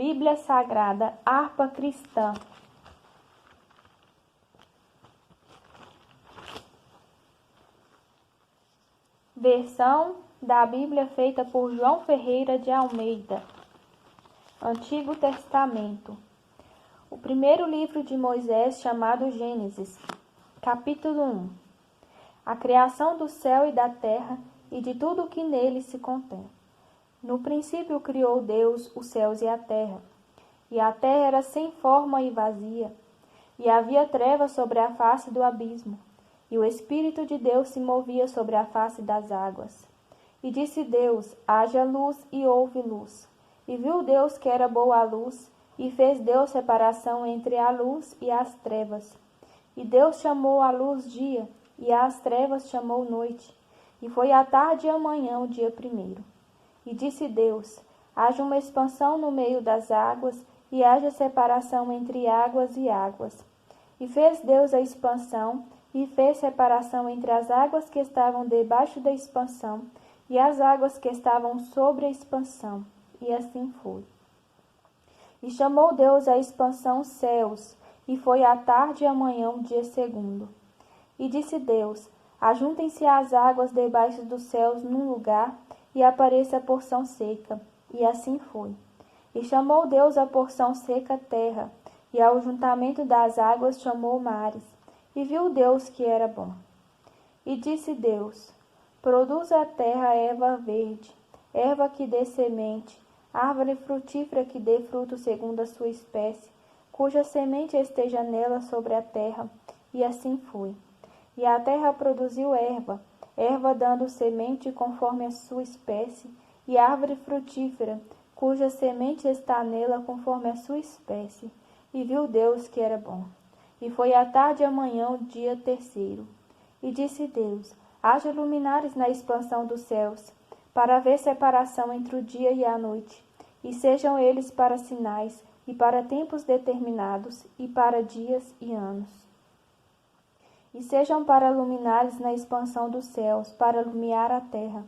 Bíblia Sagrada, harpa cristã. Versão da Bíblia feita por João Ferreira de Almeida. Antigo Testamento. O primeiro livro de Moisés, chamado Gênesis. Capítulo 1. A criação do céu e da terra e de tudo o que neles se contém. No princípio criou Deus os céus e a terra era sem forma e vazia, e havia trevas sobre a face do abismo, e o Espírito de Deus se movia sobre a face das águas. E disse Deus: haja luz, e houve luz. E viu Deus que era boa a luz, e fez Deus separação entre a luz e as trevas. E Deus chamou a luz dia, e às trevas chamou noite. E foi a tarde e a manhã o dia primeiro. E disse Deus: haja uma expansão no meio das águas, e haja separação entre águas e águas. E fez Deus a expansão, e fez separação entre as águas que estavam debaixo da expansão, e as águas que estavam sobre a expansão. E assim foi. E chamou Deus a expansão céus, e foi a tarde e a manhã o dia segundo. E disse Deus: ajuntem-se as águas debaixo dos céus num lugar, e apareça a porção seca. E assim foi. E chamou Deus a porção seca terra, e ao juntamento das águas chamou mares. E viu Deus que era bom. E disse Deus: produza a terra erva verde, erva que dê semente, árvore frutífera que dê fruto segundo a sua espécie, cuja semente esteja nela sobre a terra. E assim foi. E a terra produziu erva, erva dando semente conforme a sua espécie, e árvore frutífera, cuja semente está nela conforme a sua espécie. E viu Deus que era bom. E foi a tarde e a manhã o dia terceiro. E disse Deus: haja luminares na expansão dos céus, para haver separação entre o dia e a noite, e sejam eles para sinais, e para tempos determinados, e para dias e anos. E sejam para luminares na expansão dos céus, para iluminar a terra.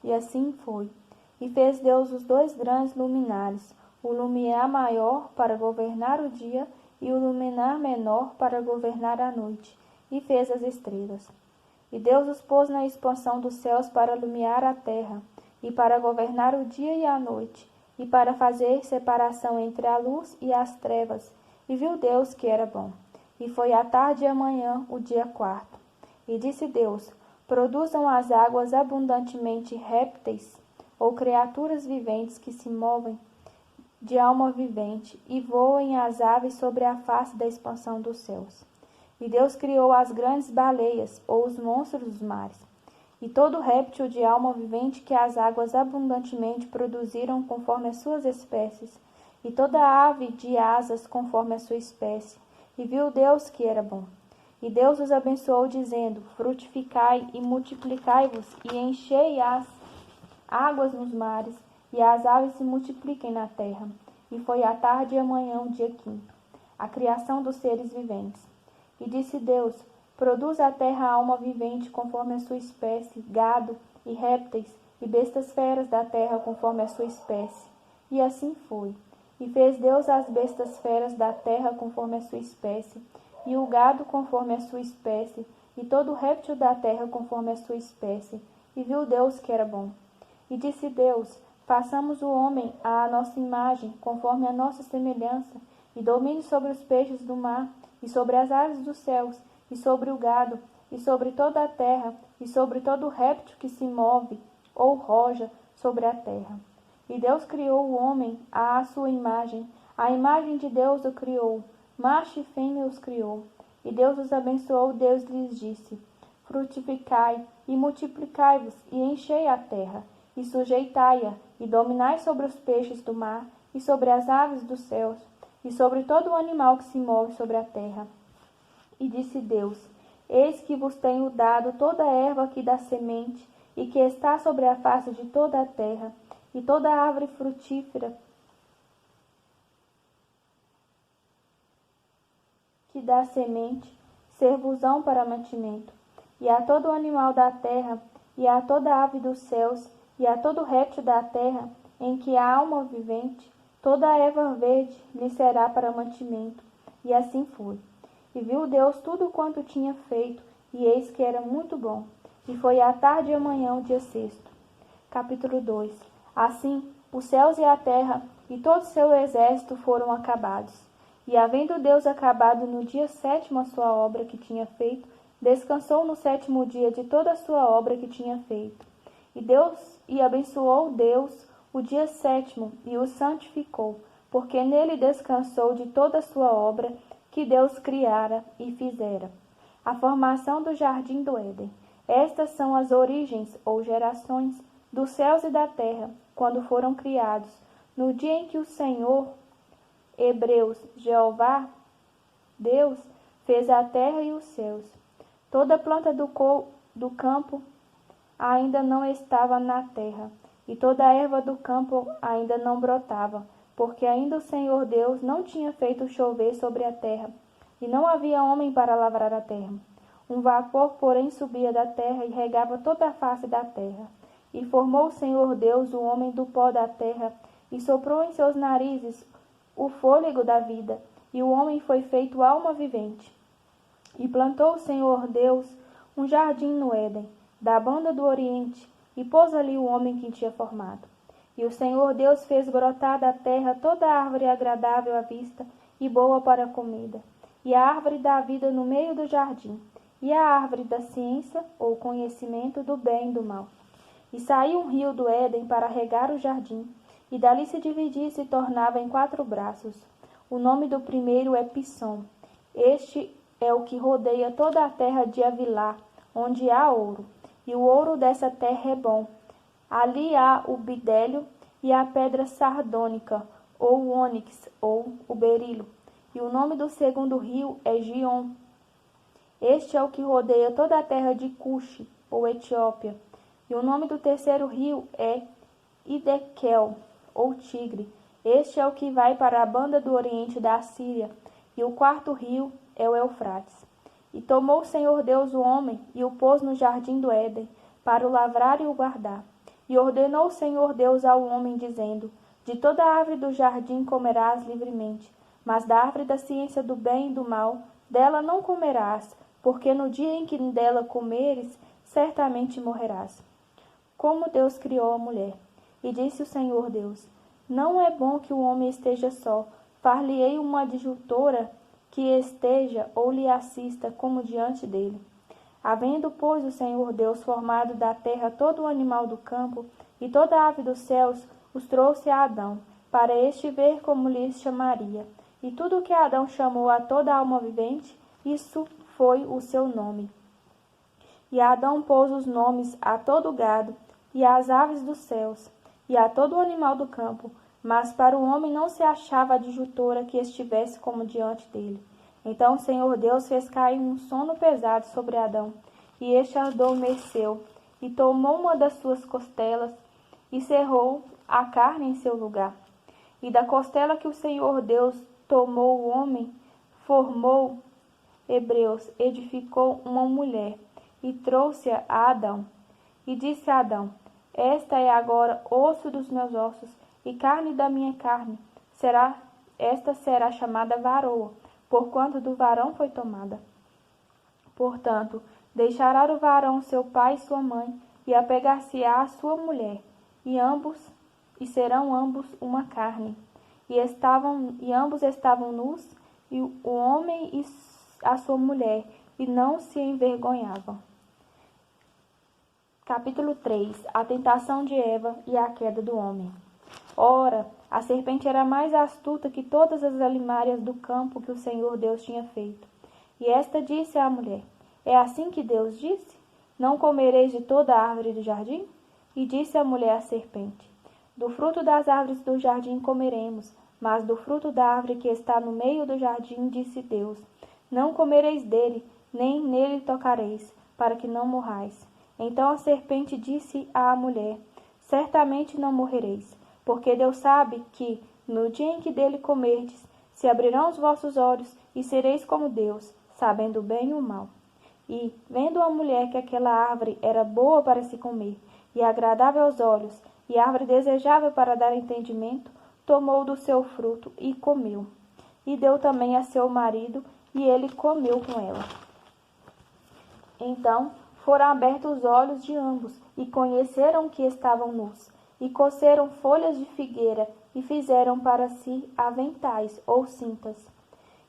E assim foi. E fez Deus os dois grandes luminares, o lumiar maior para governar o dia, e o luminar menor para governar a noite. E fez as estrelas. E Deus os pôs na expansão dos céus para iluminar a terra, e para governar o dia e a noite, e para fazer separação entre a luz e as trevas. E viu Deus que era bom. E foi a tarde e a manhã o dia quarto. E disse Deus: produzam as águas abundantemente répteis, ou criaturas viventes que se movem de alma vivente, e voem as aves sobre a face da expansão dos céus. E Deus criou as grandes baleias, ou os monstros dos mares, e todo réptil de alma vivente que as águas abundantemente produziram conforme as suas espécies, e toda ave de asas conforme a sua espécie. E viu Deus que era bom. E Deus os abençoou, dizendo: frutificai e multiplicai-vos, e enchei as águas nos mares, e as aves se multipliquem na terra. E foi a tarde e a manhã o dia quinto, a criação dos seres viventes. E disse Deus: produz a terra alma vivente conforme a sua espécie, gado e répteis, e bestas feras da terra conforme a sua espécie. E assim foi. E fez Deus as bestas feras da terra conforme a sua espécie, e o gado conforme a sua espécie, e todo réptil da terra conforme a sua espécie. E viu Deus que era bom. E disse Deus: façamos o homem à nossa imagem, conforme a nossa semelhança, e domine sobre os peixes do mar, e sobre as aves dos céus, e sobre o gado, e sobre toda a terra, e sobre todo réptil que se move, ou roja, sobre a terra. E Deus criou o homem à sua imagem, a imagem de Deus o criou, macho e fêmea os criou. E Deus os abençoou, Deus lhes disse: frutificai e multiplicai-vos, e enchei a terra, e sujeitai-a, e dominai sobre os peixes do mar, e sobre as aves dos céus, e sobre todo o animal que se move sobre a terra. E disse Deus: eis que vos tenho dado toda a erva que dá semente, e que está sobre a face de toda a terra, e toda a árvore frutífera que dá semente, ser-vos-ão para mantimento, e a todo o animal da terra, e a toda a ave dos céus, e a todo réptil da terra, em que há alma vivente, toda a erva verde lhe será para mantimento. E assim foi. E viu Deus tudo quanto tinha feito, e eis que era muito bom. E foi à tarde e amanhã o dia sexto. Capítulo 2. Assim, os céus e a terra e todo o seu exército foram acabados. E havendo Deus acabado no dia sétimo a sua obra que tinha feito, descansou no sétimo dia de toda a sua obra que tinha feito. E abençoou Deus o dia sétimo e o santificou, porque nele descansou de toda a sua obra que Deus criara e fizera. A formação do jardim do Éden. Estas são as origens ou gerações dos céus e da terra, quando foram criados, no dia em que o Senhor, Hebreus, Jeová, Deus, fez a terra e os céus. Toda planta do campo ainda não estava na terra, e toda a erva do campo ainda não brotava, porque ainda o Senhor Deus não tinha feito chover sobre a terra, e não havia homem para lavrar a terra. Um vapor, porém, subia da terra e regava toda a face da terra. E formou o Senhor Deus o homem do pó da terra, e soprou em seus narizes o fôlego da vida, e o homem foi feito alma vivente. E plantou o Senhor Deus um jardim no Éden, da banda do Oriente, e pôs ali o homem que tinha formado. E o Senhor Deus fez brotar da terra toda árvore agradável à vista e boa para a comida, e a árvore da vida no meio do jardim, e a árvore da ciência, ou conhecimento do bem e do mal. E saiu um rio do Éden para regar o jardim, e dali se dividia e se tornava em 4 braços. O nome do primeiro é Pissom. Este é o que rodeia toda a terra de Avilá, onde há ouro, e o ouro dessa terra é bom. Ali há o bidélio e a pedra sardônica, ou o ônix, ou o berilo. E o nome do segundo rio é Gion. Este é o que rodeia toda a terra de Cuxi, ou Etiópia. E o nome do terceiro rio é Idequel, ou Tigre. Este é o que vai para a banda do oriente da Síria. E o quarto rio é o Eufrates. E tomou o Senhor Deus o homem e o pôs no jardim do Éden, para o lavrar e o guardar. E ordenou o Senhor Deus ao homem, dizendo: De toda a árvore do jardim comerás livremente, mas da árvore da ciência do bem e do mal, dela não comerás, porque no dia em que dela comeres, certamente morrerás. Como Deus criou a mulher. E disse o Senhor Deus: Não é bom que o homem esteja só. Far-lhe-ei uma adjutora que esteja ou lhe assista como diante dele. Havendo, pois, o Senhor Deus formado da terra todo o animal do campo e toda a ave dos céus, os trouxe a Adão, para este ver como lhes chamaria. E tudo o que Adão chamou a toda alma vivente, isso foi o seu nome. E Adão pôs os nomes a todo o gado, e às aves dos céus, e a todo o animal do campo, mas para o homem não se achava adjutora que estivesse como diante dele. Então o Senhor Deus fez cair um sono pesado sobre Adão, e este adormeceu, e tomou uma das suas costelas, e cerrou a carne em seu lugar. E da costela que o Senhor Deus tomou o homem, formou, Hebreus, edificou uma mulher, e trouxe-a a Adão. E disse a Adão: Esta é agora osso dos meus ossos, e carne da minha carne. Esta será chamada varoa, porquanto do varão foi tomada. Portanto, deixará o varão seu pai e sua mãe, e apegar-se-á à sua mulher, e serão ambos uma carne. E ambos estavam nus, e o homem e a sua mulher, e não se envergonhavam. Capítulo 3. A tentação de Eva e a queda do homem. Ora, a serpente era mais astuta que todas as alimárias do campo que o Senhor Deus tinha feito. E esta disse à mulher: É assim que Deus disse? Não comereis de toda a árvore do jardim? E disse a mulher à serpente: Do fruto das árvores do jardim comeremos, mas do fruto da árvore que está no meio do jardim, disse Deus: Não comereis dele, nem nele tocareis, para que não morrais. Então a serpente disse à mulher: Certamente não morrereis, porque Deus sabe que, no dia em que dele comerdes, se abrirão os vossos olhos, e sereis como Deus, sabendo o bem e o mal. E, vendo a mulher que aquela árvore era boa para se comer, e agradável aos olhos, e árvore desejável para dar entendimento, tomou do seu fruto e comeu. E deu também a seu marido, e ele comeu com ela. Então foram abertos os olhos de ambos, e conheceram que estavam nus. E coceram folhas de figueira, e fizeram para si aventais ou cintas.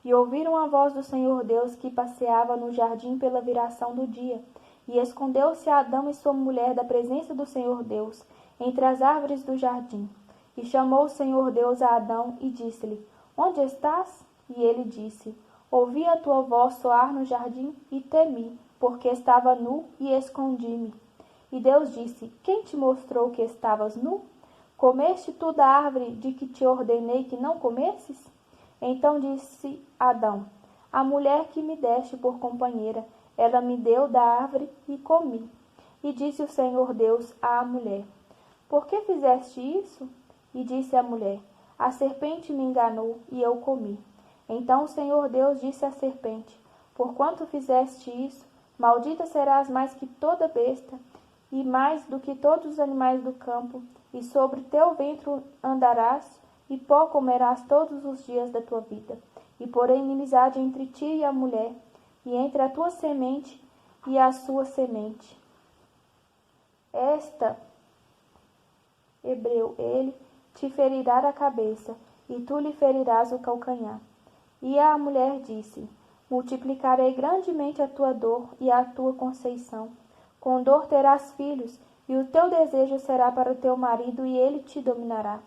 E ouviram a voz do Senhor Deus que passeava no jardim pela viração do dia. E escondeu-se Adão e sua mulher da presença do Senhor Deus, entre as árvores do jardim. E chamou o Senhor Deus a Adão e disse-lhe: Onde estás? E ele disse: Ouvi a tua voz soar no jardim e temi, porque estava nu e escondi-me. E Deus disse: Quem te mostrou que estavas nu? Comeste tu da árvore de que te ordenei que não comesses? Então disse Adão: A mulher que me deste por companheira, ela me deu da árvore e comi. E disse o Senhor Deus à mulher: Por que fizeste isso? E disse a mulher: A serpente me enganou e eu comi. Então o Senhor Deus disse à serpente: Porquanto fizeste isso, maldita serás mais que toda besta, e mais do que todos os animais do campo, e sobre teu ventre andarás, e pó comerás todos os dias da tua vida. E porei inimizade entre ti e a mulher, e entre a tua semente e a sua semente. Esta, ele, te ferirá a cabeça, e tu lhe ferirás o calcanhar. E a mulher disse: Multiplicarei grandemente a tua dor e a tua conceição. Com dor terás filhos, e o teu desejo será para o teu marido, e ele te dominará.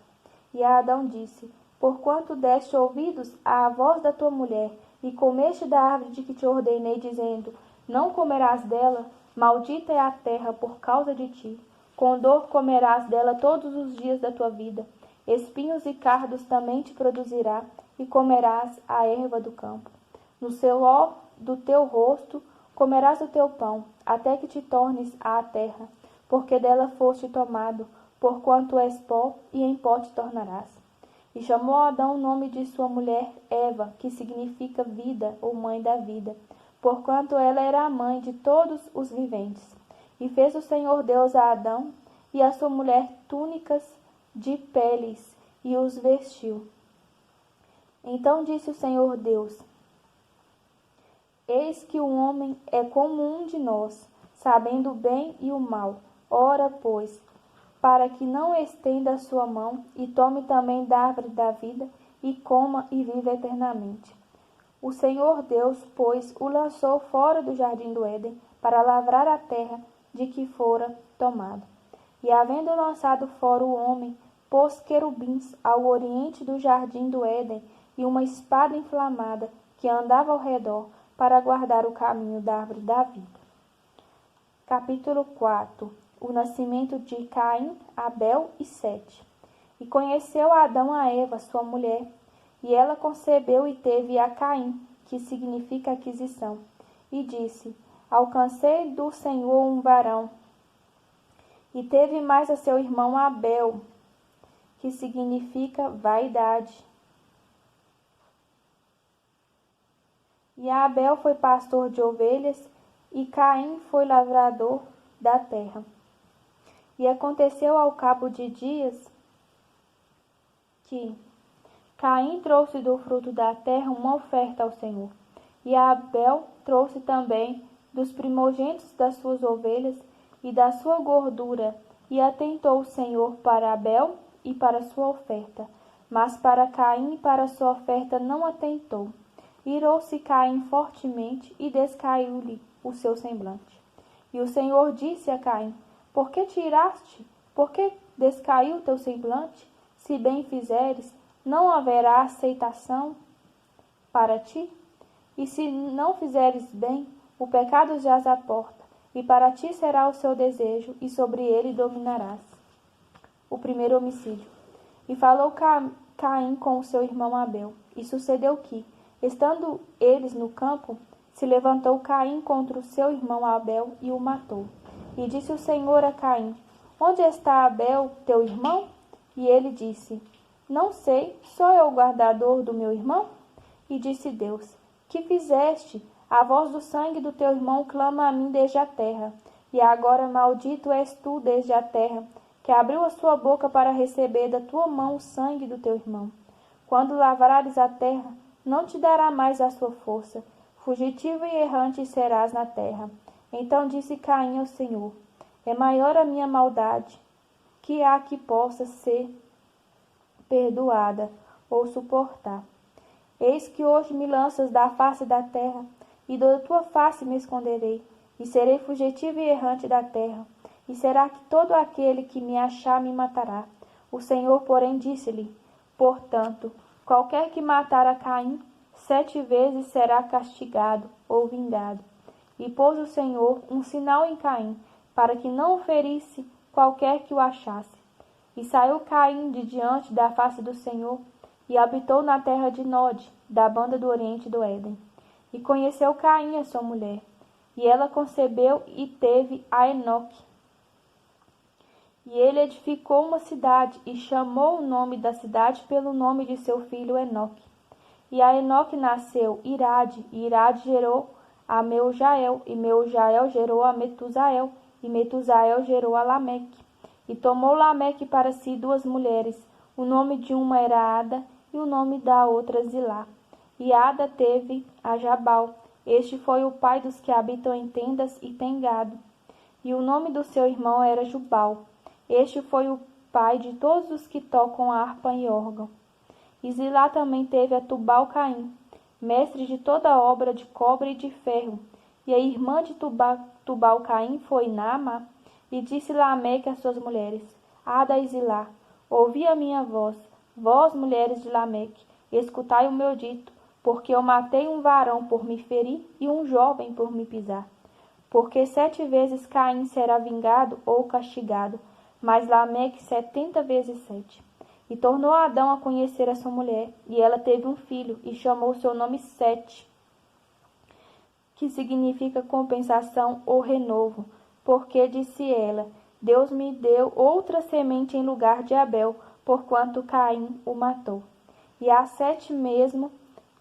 E a Adão disse: Porquanto deste ouvidos à voz da tua mulher, e comeste da árvore de que te ordenei, dizendo: Não comerás dela, maldita é a terra por causa de ti. Com dor comerás dela todos os dias da tua vida. Espinhos e cardos também te produzirá, e comerás a erva do campo. No suor do teu rosto comerás o teu pão, até que te tornes à terra, porque dela foste tomado, porquanto és pó, e em pó te tornarás. E chamou Adão o nome de sua mulher Eva, que significa vida, ou mãe da vida, porquanto ela era a mãe de todos os viventes. E fez o Senhor Deus a Adão e a sua mulher túnicas de peles, e os vestiu. Então disse o Senhor Deus: Eis que o homem é como um de nós, sabendo o bem e o mal. Ora, pois, para que não estenda a sua mão, e tome também da árvore da vida, e coma e viva eternamente. O Senhor Deus, pois, o lançou fora do jardim do Éden, para lavrar a terra de que fora tomado. E havendo lançado fora o homem, pôs querubins ao oriente do jardim do Éden, e uma espada inflamada, que andava ao redor, para guardar o caminho da árvore da vida. Capítulo 4. O nascimento de Caim, Abel e Sete. E conheceu Adão a Eva, sua mulher, e ela concebeu e teve a Caim, que significa aquisição. E disse: Alcancei do Senhor um varão. E teve mais a seu irmão Abel, que significa vaidade. E Abel foi pastor de ovelhas, e Caim foi lavrador da terra. E aconteceu ao cabo de dias que Caim trouxe do fruto da terra uma oferta ao Senhor. E Abel trouxe também dos primogênitos das suas ovelhas e da sua gordura. E atentou o Senhor para Abel e para a sua oferta, mas para Caim e para a sua oferta não atentou. Irou-se Caim fortemente e descaiu-lhe o seu semblante. E o Senhor disse a Caim: Por que te iraste? Por que descaiu teu semblante? Se bem fizeres, não haverá aceitação para ti? E se não fizeres bem, o pecado jaz à porta, e para ti será o seu desejo, e sobre ele dominarás. O primeiro homicídio. E falou Caim com o seu irmão Abel. E sucedeu que, estando eles no campo, se levantou Caim contra o seu irmão Abel e o matou. E disse o Senhor a Caim: Onde está Abel, teu irmão? E ele disse: Não sei, sou eu o guardador do meu irmão? E disse Deus: Que fizeste? A voz do sangue do teu irmão clama a mim desde a terra. E agora maldito és tu desde a terra, que abriu a sua boca para receber da tua mão o sangue do teu irmão. Quando lavrares a terra, não te dará mais a sua força. Fugitivo e errante serás na terra. Então disse Caim ao Senhor: é maior a minha maldade, que há que possa ser perdoada ou suportar. Eis que hoje me lanças da face da terra, e da tua face me esconderei, e serei fugitivo e errante da terra. E será que todo aquele que me achar me matará? O Senhor, porém, disse-lhe: portanto, qualquer que matar a Caim, 7 vezes será castigado ou vingado. E pôs o Senhor um sinal em Caim, para que não o ferisse qualquer que o achasse. E saiu Caim de diante da face do Senhor, e habitou na terra de Nod, da banda do oriente do Éden. E conheceu Caim a sua mulher, e ela concebeu e teve a Enoque. E ele edificou uma cidade, e chamou o nome da cidade pelo nome de seu filho Enoque. E a Enoque nasceu Irade, e Irade gerou a Meujael, e Meujael gerou a Metusael, e Metusael gerou a Lameque. E tomou Lameque para si 2 mulheres, o nome de uma era Ada, e o nome da outra Zilá. E Ada teve a Jabal, este foi o pai dos que habitam em tendas e têm gado. E o nome do seu irmão era Jubal, este foi o pai de todos os que tocam harpa e órgão. E Zilá também teve a Tubal-Caim, mestre de toda obra de cobre e de ferro. E a irmã de Tubal-Caim foi Naamá. E disse Lameque às suas mulheres: Ada e Zilá, ouvi a minha voz, vós, mulheres de Lameque, escutai o meu dito, porque eu matei um varão por me ferir e um jovem por me pisar. Porque 7 vezes Caim será vingado ou castigado, mas Lameque 70 vezes 7. E tornou Adão a conhecer a sua mulher, e ela teve um filho, e chamou seu nome Sete, que significa compensação ou renovo, porque, disse ela, Deus me deu outra semente em lugar de Abel, porquanto Caim o matou. E a Sete mesmo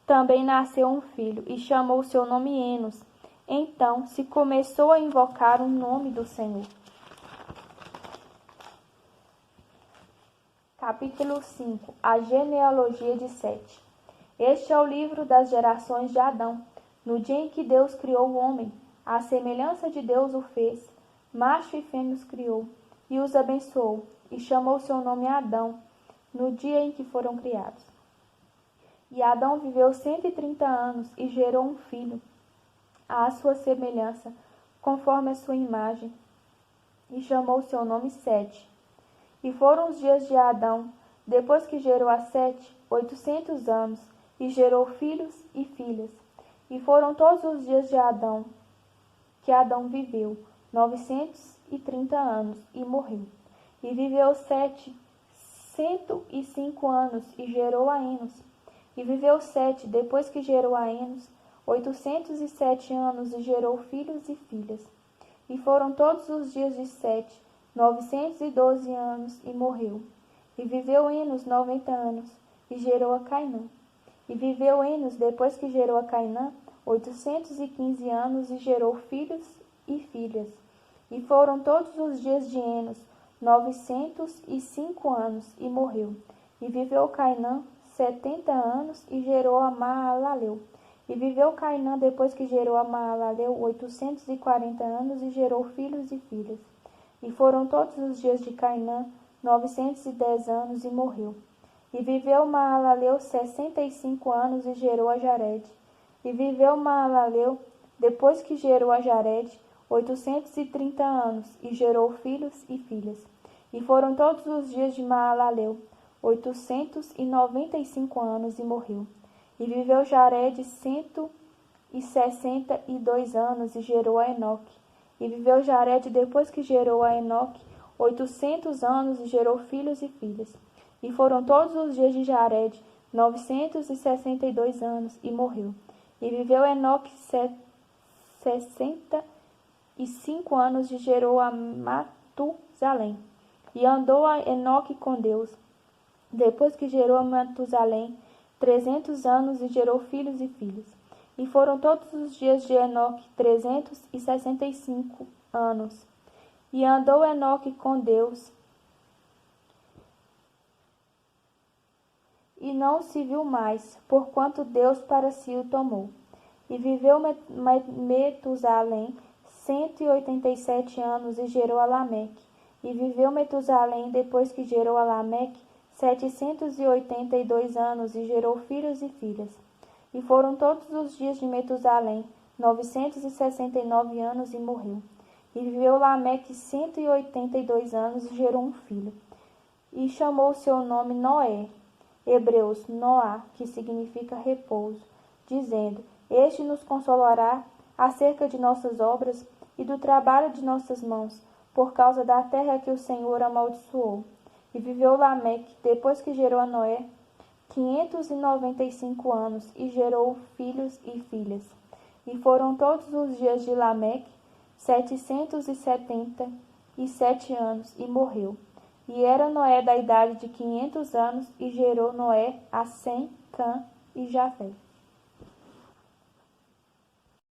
também nasceu um filho, e chamou seu nome Enos. Então se começou a invocar o nome do Senhor. Capítulo 5. A genealogia de Sete. Este é o livro das gerações de Adão. No dia em que Deus criou o homem, à semelhança de Deus o fez, macho e fêmea os criou, e os abençoou, e chamou seu nome Adão, no dia em que foram criados. E Adão viveu 130 anos, e gerou um filho, à sua semelhança, conforme a sua imagem, e chamou seu nome Sete. E foram os dias de Adão, depois que gerou a Sete, 800 anos, e gerou filhos e filhas. E foram todos os dias de Adão, que Adão viveu, 930 anos, e morreu. E viveu Sete 105 anos, e gerou a Enos. E viveu Sete, depois que gerou a Enos, 807 anos, e gerou filhos e filhas. E foram todos os dias de Sete, 912 anos, e morreu. E viveu Enos 90 anos, e gerou a Cainã. E viveu Enos, depois que gerou a Cainã, 815 anos, e gerou filhos e filhas. E foram todos os dias de Enos 905 anos, e morreu. E viveu Cainã 70 anos, e gerou a Maalalel. E viveu Cainã, depois que gerou a Maalalel, 840 anos, e gerou filhos e filhas. E foram todos os dias de Cainã 910 anos, e morreu. E viveu Maalalel 65 anos, e gerou a Jared. E viveu Maalalel, depois que gerou a Jared, 830 anos, e gerou filhos e filhas. E foram todos os dias de Maalalel 895 anos, e morreu. E viveu Jared 162 anos, e gerou a Enoque. E viveu Jared, depois que gerou a Enoque, 800 anos, e gerou filhos e filhas. E foram todos os dias de Jared 962 anos, e morreu. E viveu Enoque 65 anos, e gerou a Matusalém. E andou a Enoque com Deus, depois que gerou a Matusalém 300 anos, e gerou filhos e filhas. E foram todos os dias de Enoque 365 anos. E andou Enoque com Deus e não se viu mais, porquanto Deus para si o tomou. E viveu Metusalém 187 anos e gerou a Lameque. E viveu Metusalém, depois que gerou a Lameque, 782 anos e gerou filhos e filhas. E foram todos os dias de Metusalém 969 anos e morreu. E viveu Lameque 182 anos e gerou um filho. E chamou seu nome Noé, hebreus Noá, que significa repouso, dizendo: Este nos consolará acerca de nossas obras e do trabalho de nossas mãos, por causa da terra que o Senhor amaldiçoou. E viveu Lameque, depois que gerou a Noé, 595 anos, e gerou filhos e filhas. E foram todos os dias de Lameque 777 anos, e morreu. E era Noé da idade de 500 anos, e gerou Noé a Sem, Cã e Jafé.